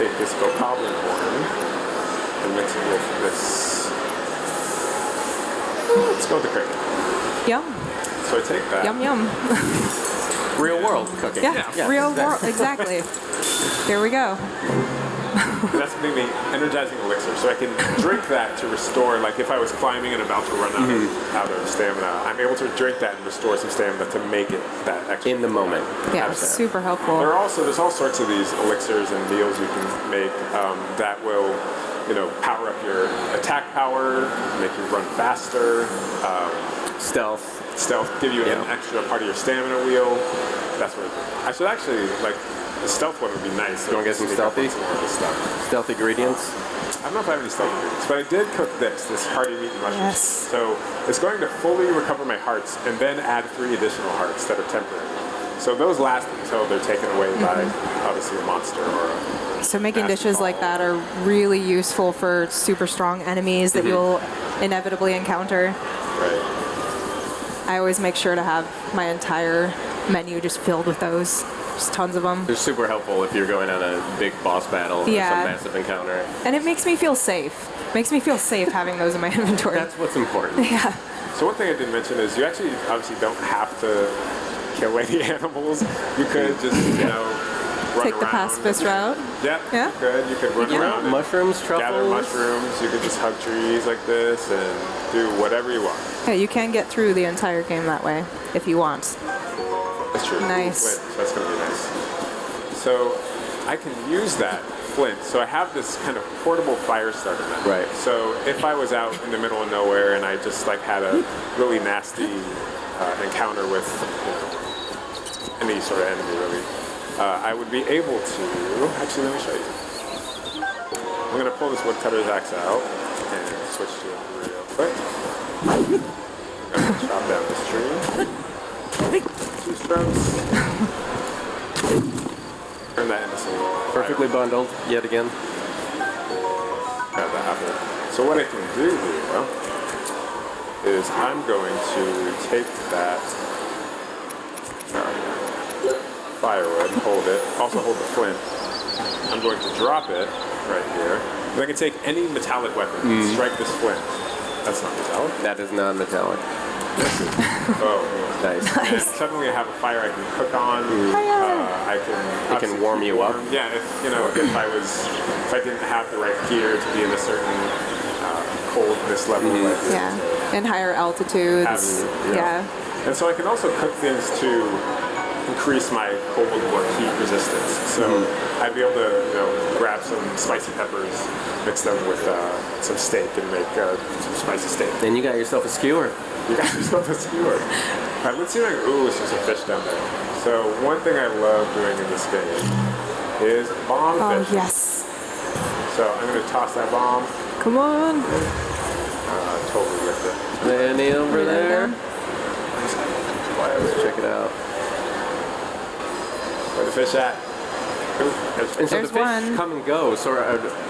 take this goblin horn and mix it with this. Let's go with the cricket. Yum. So I take that. Yum, yum. Real world cooking. Yeah, real world. Exactly. There we go. That's giving me energizing elixir, so I can drink that to restore. Like if I was climbing and about to run out of stamina, I'm able to drink that and restore some stamina to make it that extra. In the moment. Yeah, super helpful. There's all sorts of these elixirs and meals you can make that will, power up your attack power, make you run faster. Stealth, give you an extra part of your stamina wheel. That sort of thing. I should actually the stealth one would be nice. You want to get some stealthy? Stealthy ingredients? I don't know if I have any stealthy ingredients, but I did cook this hearty meat and mushrooms. Yes. So it's going to fully recover my hearts and then add 3 additional hearts that are temporary. So those last until they're taken away by obviously a monster or a So making dishes like that are really useful for super strong enemies that you'll inevitably encounter. Right. I always make sure to have my entire menu just filled with those. Just tons of them. They're super helpful if you're going on a big boss battle or some massive encounter. And it makes me feel safe. Makes me feel safe having those in my inventory. That's what's important. Yeah. So one thing I didn't mention is you actually obviously don't have to kill any animals. You could just, run Take around. the pacifist route. Yeah. You could. You could run around. Mushrooms, truffles. Gather mushrooms. You could just hug trees like this and do whatever you want. Yeah, you can get through the entire game that way if you want. That's true. Nice. Flint, so that's going to be nice. So I can use that flint. So I have this kind of portable fire starter now. Right. So if I was out in the middle of nowhere and I just had a really nasty encounter with any sort of enemy really, I would be able to, actually let me show you. I'm going to pull this woodcutter's axe out and switch to it real quick. I'm going to chop down this tree. 2 strokes. Turn that into some Perfectly bundled, yet again. Grab the apple. So what I can do here is I'm going to take that firewood, hold it, also hold the flint. I'm going to drop it right here. And I can take any metallic weapon and strike this flint. That's not metallic. That is non-metallic. Oh, Nice. and suddenly I have a fire I can cook on. It can warm you up. Yeah, if I didn't have the right gear to be in a certain coldness level. And higher altitudes. And so I can also cook things to increase my cold or heat resistance. So I'd be able to grab some spicy peppers, mix them with some steak and make some spicy steak. Then you got yourself a skewer. You got yourself a skewer. All right, let's see ooh, there's some fish down there. So one thing I love doing in this game is bomb fish. Oh, yes. So I'm going to toss that bomb. Come on. Totally lift it. Any over there? Let's check it out. Where the fish at? Ooh, And so There's the fish one. come and go, so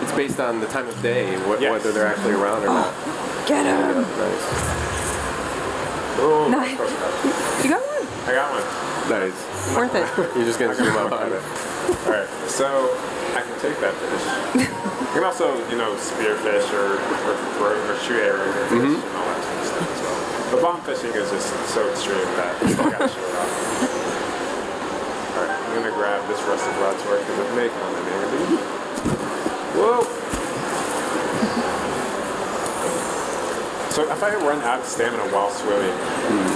it's based on the time of day, Yes. whether they're actually around or not. Get him. Nice. Oh, Nice. You got one. I got one. Nice. Worth it. You're just going to zoom up on it. All right, so I can take that fish. You can also, spear fish or throw or shoot arrows or fish and all that sort of stuff as well. But bomb fishing is just so extreme that I gotta show it off. All right, I'm gonna grab this rusted broadsword because it may come in handy. Whoa! So if I run out of stamina while swimming,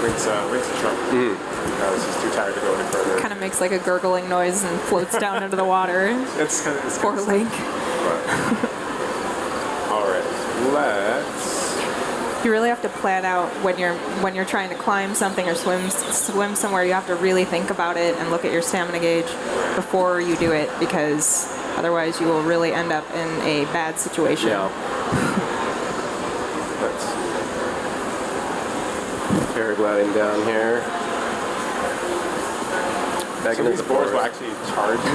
Link's in trouble because he's too tired to go any further. Kind of makes like a gurgling noise and floats down into the water. It's kind of Poor Link. All right, let's. You really have to plan out when you're trying to climb something or swim somewhere. You have to really think about it and look at your stamina gauge before you do it, because otherwise you will really end up in a bad situation. Yeah. Let's Paragliding down here. Back Some into of these the boars forest. will actually charge you.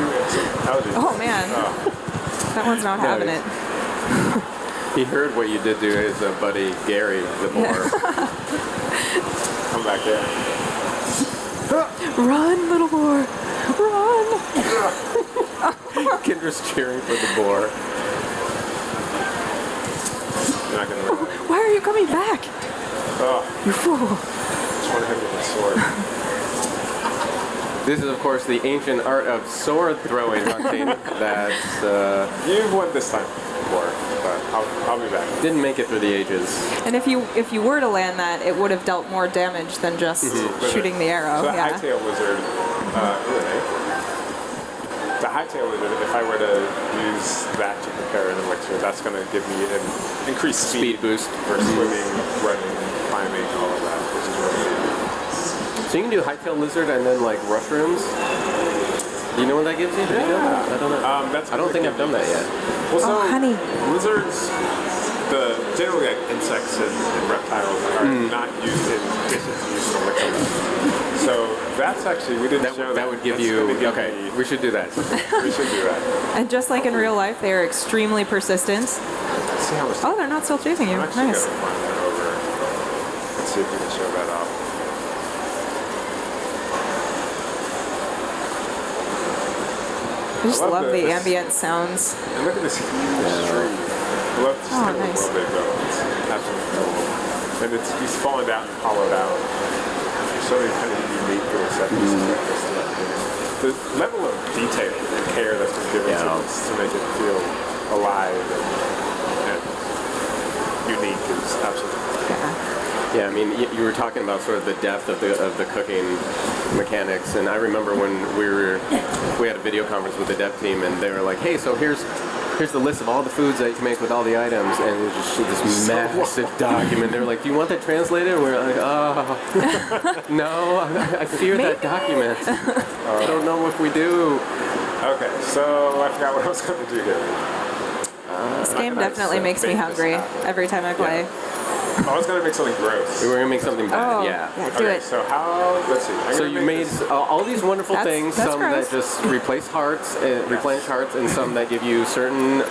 Oh man, that one's not having it. He heard what you did to his buddy Gary, the boar. Come back here. Run, little boar, run! Kendra's cheering for the boar. You're not gonna realize. Why are you coming back? Oh, You fool. just want to hit him with my sword. This is, of course, the ancient art of sword throwing hunting. That's You've won this time before, but I'll be back. didn't make it through the ages. And if you were to land that, it would have dealt more damage than just shooting the arrow. So the Yeah. hightail wizard, the hightail wizard, if I were to use that to prepare an elixir, that's going to give me an increased speed Boost. for swimming, running, climbing, all of that, which is really good. So you can do hightail lizard and then like mushrooms. Do you know what that gives you? Did you know that? I don't know. That's I don't think I've done that yet. Well, so Oh, honey. lizards, generally like insects and reptiles are not used in dishes, used in elixir. So that's actually, we didn't show that. That would give That's you. gonna give Okay, me- we should do that. we should do that. And just like in real life, they are extremely persistent. Let's see how much. Oh, they're not still chasing you. I'm actually Nice. going to find that over. Let's see if we can show that off. I just love love the this. ambient sounds. And look at this huge tree. I love just Oh, kind of nice. where they go. It's absolutely cool. And he's fallen down and hollowed out. There's so many kind of unique little set pieces like this. The level of detail and care that's been given to this to make it feel alive and unique is absolutely Yeah. Yeah, I mean, you were talking about sort of the depth of the cooking mechanics, and I remember when we had a video conference with the dev team, and they were like, "Hey, so here's the list of all the foods that you can make with all the items," and it was just this massive document. They were like, "Do you want that translated?" And we were like, "Oh, no, I fear that document. I don't know if we do." Okay, so I forgot what I was going to do here. This game definitely makes me hungry every time I play. I was going to make something gross. We were gonna make something bad. Oh, Yeah. do Okay, it. so how, let's see. I'm So gonna you make made this- all these wonderful things, that's some gross. that just replace hearts, replenish hearts, and some that give you certain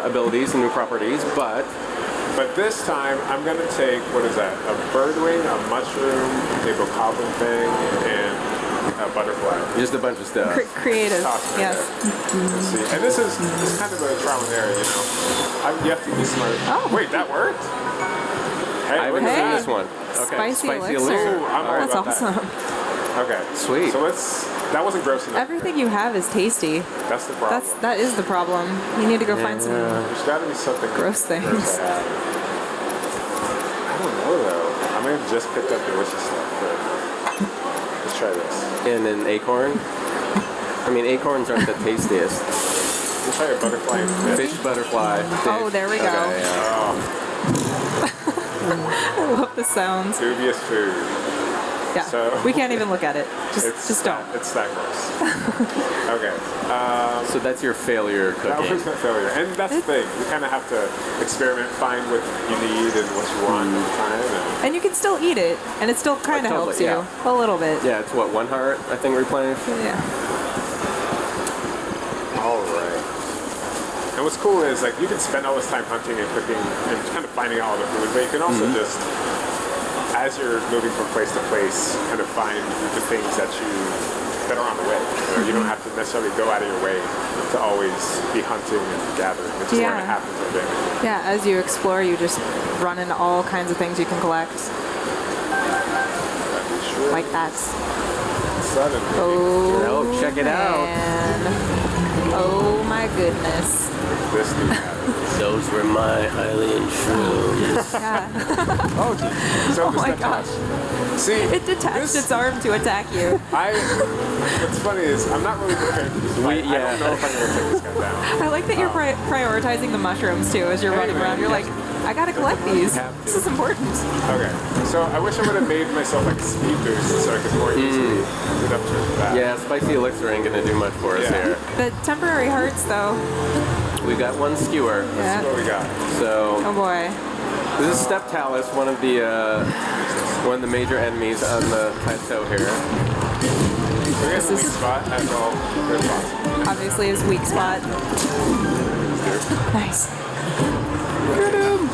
abilities and new properties, but But this time, I'm going to take, what is that, a birdwing, a mushroom, a bokoblin thing, and a butterfly. just a bunch of stuff. Creative. Toss it in Yes. there. Let's see. And this is kind of a trial and error, you know. You have to be smart. Oh. Wait, that worked? Hey, I haven't look at seen Hey. that. this one. Okay, Spicy elixir. Ooh, I'm all That's about that. awesome. Okay. Sweet. So that wasn't gross enough. Everything you have is tasty. That's the problem. That is the problem. You need to go find some. There's got to be something Gross things. to add. I don't know though. I may have just picked up delicious stuff, but let's try this. And an acorn. I mean, acorns aren't the tastiest. Let's try a butterfly and fish. Fish, butterfly. Oh, fish. there we go. Okay, yeah. I love the sounds. Dubious food. Yeah. So- We can't even look at it. Just don't. It's that gross. Okay. So that's your failure That cooking. was my failure. And that's the thing. You kind of have to experiment, find what you need and what you want at the time. And And you can still eat it, and it still kind of totally, helps you a little bit. Yeah, it's what, 1 heart, I think, replenished? Yeah. all right. And what's cool is like you can spend all this time hunting and cooking and kind of finding all the food, but you can also just, as you're moving from place to place, kind of find the things that are on the way. You know, you don't have to necessarily go out of your way to always be hunting and gathering. It just kind Yeah. of happens organically. Yeah, as you explore, you just run into all kinds of things you can collect, That'd be true. like that. Suddenly. Oh, check it out. man. Oh my goodness. This new habit. Those were my Hylian shrooms. Yeah. Oh, geez. So Oh this my detached. gosh. See, It detached its arm to attack you. What's funny is I'm not really prepared for this fight. I don't know if I'm going to take this guy down. I like that you're prioritizing the mushrooms too as you're running Anyway, around. You're like, I gotta collect these. have to. This is important. Okay, so I wish I would have made myself like a speed boost so I could more easily get up to that. Yeah, spicy elixir ain't gonna do much for us Yeah. here. The temporary hearts, though. We've got 1 skewer. Let's see Yeah. what we got. So Oh boy. this is Step Talus, one of the major enemies on the plateau here. So we have a weak spot as all good spots. Obviously his weak spot. Nice. Get him.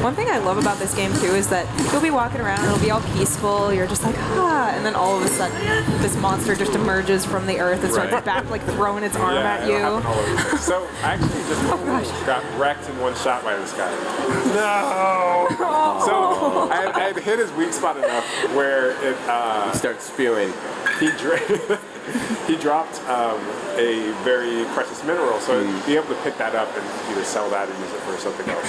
One thing I love about this game too is that you'll be walking around and it'll be all peaceful. You're just like, and then all of a sudden, this monster just emerges from the earth and starts Right. back, like throwing its arm Yeah, at it'll you. happen all over the place. So I actually just got wrecked in one shot by this guy. No. So I had hit his weak spot enough where it. Start spewing. He dropped a very precious mineral, so I'd be able to pick that up and either sell that or use it for something else.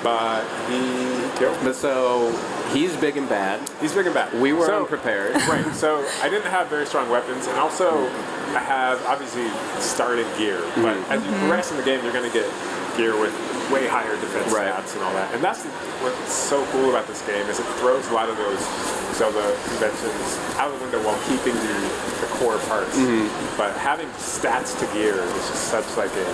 But he killed me. But so he's big and bad. He's big and bad. We were So- unprepared. Right, so I didn't have very strong weapons, and also I have obviously started gear, but as you progress in the game, you're going to get gear with way higher defense Right. stats and all that. And that's what's so cool about this game is it throws a lot of those Zelda conventions out the window while keeping the core parts. But having stats to gear is just such like a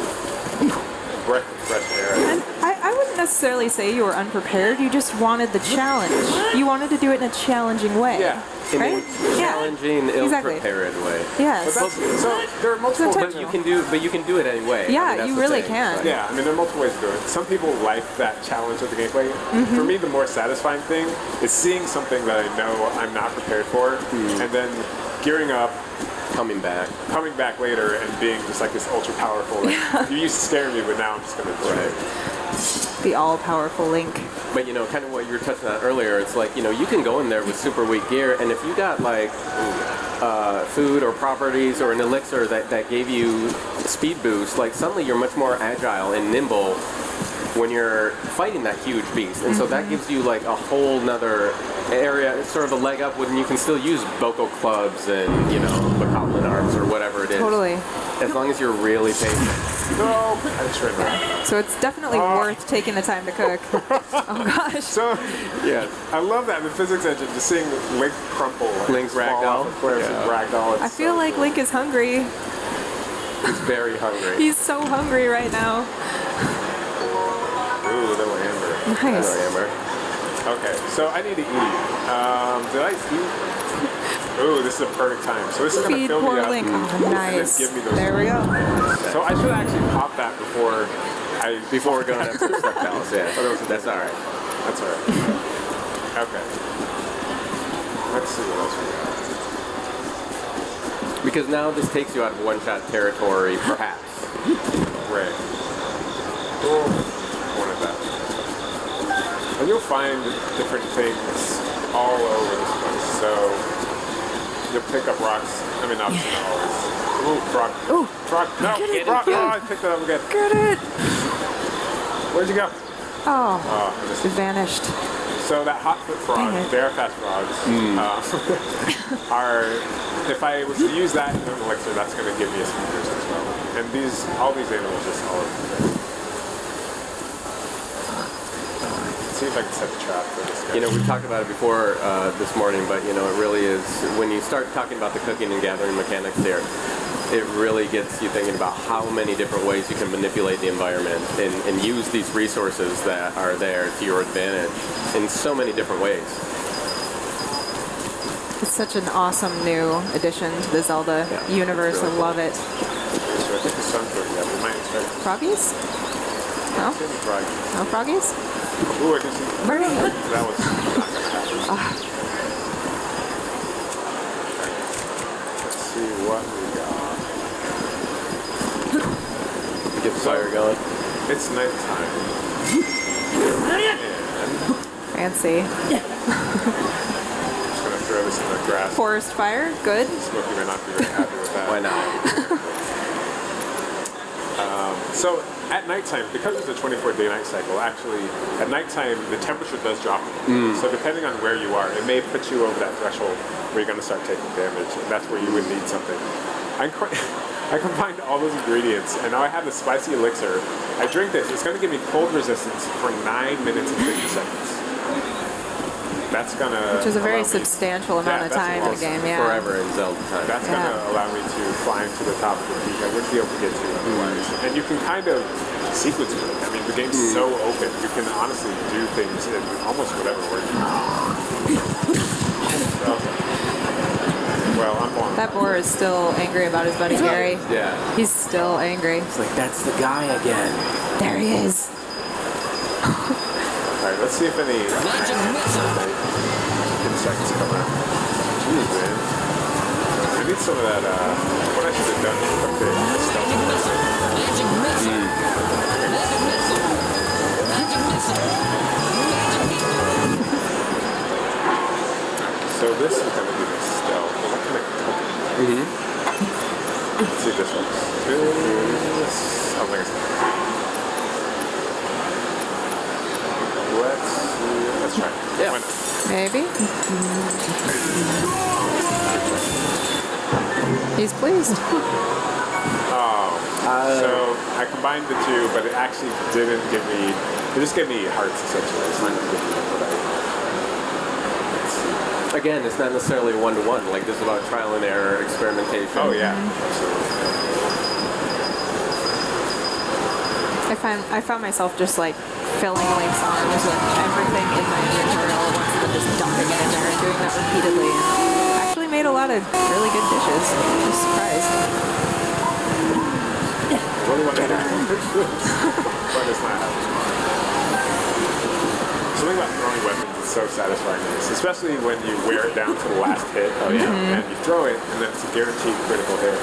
breath of fresh air. And I wouldn't necessarily say you were unprepared. You just wanted the challenge. You wanted to do it in a challenging way. Yeah. In Right? a challenging, ill-prepared way. Yes. But so there are multiple Sometimes But you can do it anyway. Yeah, I mean, that's you the really thing. can. Like, Yeah, I mean, there are multiple ways to do it. Some people like that challenge of the gameplay. For me, the more satisfying thing is seeing something that I know I'm not prepared for, and then gearing up, coming back. coming back later, and being just like this ultra powerful. Like, you used to scare me, but now I'm just gonna destroy it. The all-powerful Link. But kind of what you were touching on earlier, it's like you can go in there with super weak gear, and if you got like food or properties or an elixir that gave you speed boost, like suddenly you're much more agile and nimble when you're fighting that huge beast, and so that gives you like a whole nother area, sort of a leg up when you can still use Boko clubs and Bokoblin arms or whatever it is. Totally. As long as you're really patient. No, I just ran around. So it's definitely worth taking the time to cook. Oh gosh. So, Yeah. I love that in the physics engine, just seeing Link crumple, like, Link just fall ragdoll? off of cliffs and ragdoll. It's I feel so like cool. Link is hungry. He's very hungry. He's so hungry right now. Ooh, little amber. Nice. Hello, Amber. Okay, so I need to eat. Did I eat? Ooh, this is a perfect time. So this is gonna Feed fill me poor up. Link. Oh, and then nice. give me those. There we go. So I should actually pop that before Before we're going after the Stuck Palace, yeah. That's all right. That's all right. Okay. Let's see what else we got. Because now this takes you out of one-shot territory, perhaps. Right. Oh, one of that. And you'll find different things all over this place. So you'll pick up rocks. I mean, obviously not always. Ooh, frog. Ooh. Frog. No, Get it, frog. get it. Oh, I picked it up again. Get it. Where'd you go? Oh, Oh, I missed it it. vanished. So that hotfoot frog, Dang it. they are fast frogs, are, if I was to use that in an elixir, that's going to give me a speed boost as well. And all these animals just all over the place. Let's see if I can set the trap for this guy. We've talked about it before this morning, but it really is, when you start talking about the cooking and gathering mechanics here, it really gets you thinking about how many different ways you can manipulate the environment and use these resources that are there to your advantage in so many different ways. It's such an awesome new addition to the Zelda Yeah, universe. really I love it. So I think the sun's going up. We might start Froggies? No? seeing the frog. No froggies? Ooh, I can see. Birdie. That was not going to happen. Let's see what we got. Get the fire going. It's nighttime. And Fancy. I'm just going to throw this in the grass. Forest fire? Good. Smokey may not be very happy with that. Why not? So at nighttime, because it's a 24-day night cycle, actually at nighttime the temperature does drop. So depending on where you are, it may put you over that threshold where you're going to start taking damage, and that's where you would need something. I combined all those ingredients, and now I have the spicy elixir. I drink this. It's going to give me cold resistance for 9 minutes and 50 seconds. That's going to... Which is a very allow me- substantial amount of that's time in the almost game, yeah. Forever in Zelda time. That's Yeah. going to allow me to climb to the top of the peak I wouldn't be able to get to otherwise. And you can kind of sequence it. I mean, the game's so open. You can honestly do things in almost whatever order. Well, I'm on. That boar is still angry about his buddy Gary. Yeah. He's still angry. It's like, that's the guy again. There he is. right, let's see if any insects come out. Jeez, man. I need some of that, what I should have done is upgrade the stealth. So this is going to be the stealth. What can I cook? Let's see if this looks good. I don't think it's Let's try it. Yeah. Why not? Maybe. He's pleased. So I combined the two, but it actually didn't give me. It just gave me hearts essentially. It's not going to give me what Again, it's not necessarily one-to-one. Like, this is about trial and error, experimentation. Oh yeah, absolutely. I found myself just like filling Link's arms with everything in my inventory all at once and then just dumping it in there and doing that repeatedly. And actually made a lot of really good dishes. I was surprised. Really want to get but it's not happening. Something about throwing weapons is so satisfying in this, especially when you wear it down to the last hit. Oh yeah. And you throw it, and then it's a guaranteed critical hit.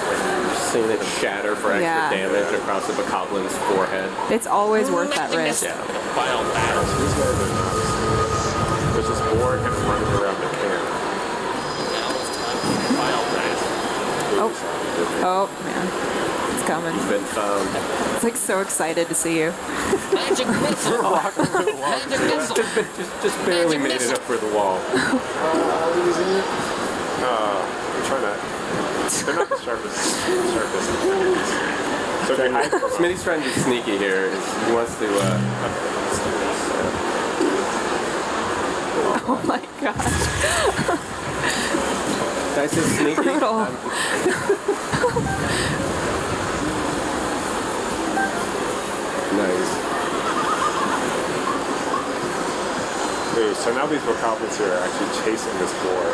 Seeing it shatter for extra Yeah. damage across the Bokoblin's forehead. It's always worth that risk. Yeah. These guys are nuts. There's this boar kind of running around the camp. Oh man, it's coming. Been found. It's like so excited to see you. Magic missile. Magic missile. Just barely made it up for the wall. I'm trying to. They're not the sharpest. So they hide. Smitty's trying to be sneaky here. He wants to. Oh my gosh. Did I say sneaky? Brutal. Nice. Ooh, so now these Bokoblins here are actually chasing this boar.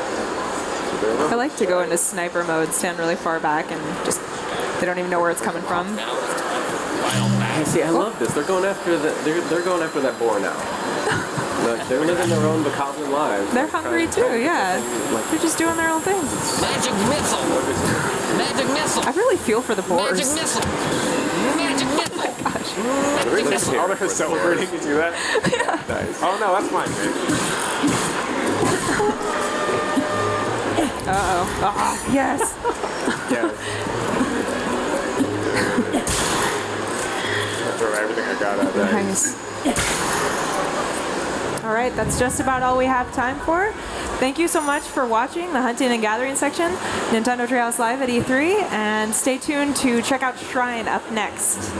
I like to go into sniper mode, stand really far back, and just they don't even know where it's coming from. Hey, see, I love this. They're going after they're going after that boar now. Like, they're living their own Bokoblin lives. They're hungry too, yeah. They're just doing their own thing. Magic missile. Magic missile. I really feel for the boars. Magic missile. Magic missile. Really? Oh, they're celebrating. You see that? Nice. Oh no, that's mine, man. Uh-oh. Ah, yes. Yeah. I throw everything I got at that. Nice. All right, that's just about all we have time for. Thank you so much for watching the Hunting and Gathering section, Nintendo Treehouse Live at E3, and stay tuned to check out Shrine up next.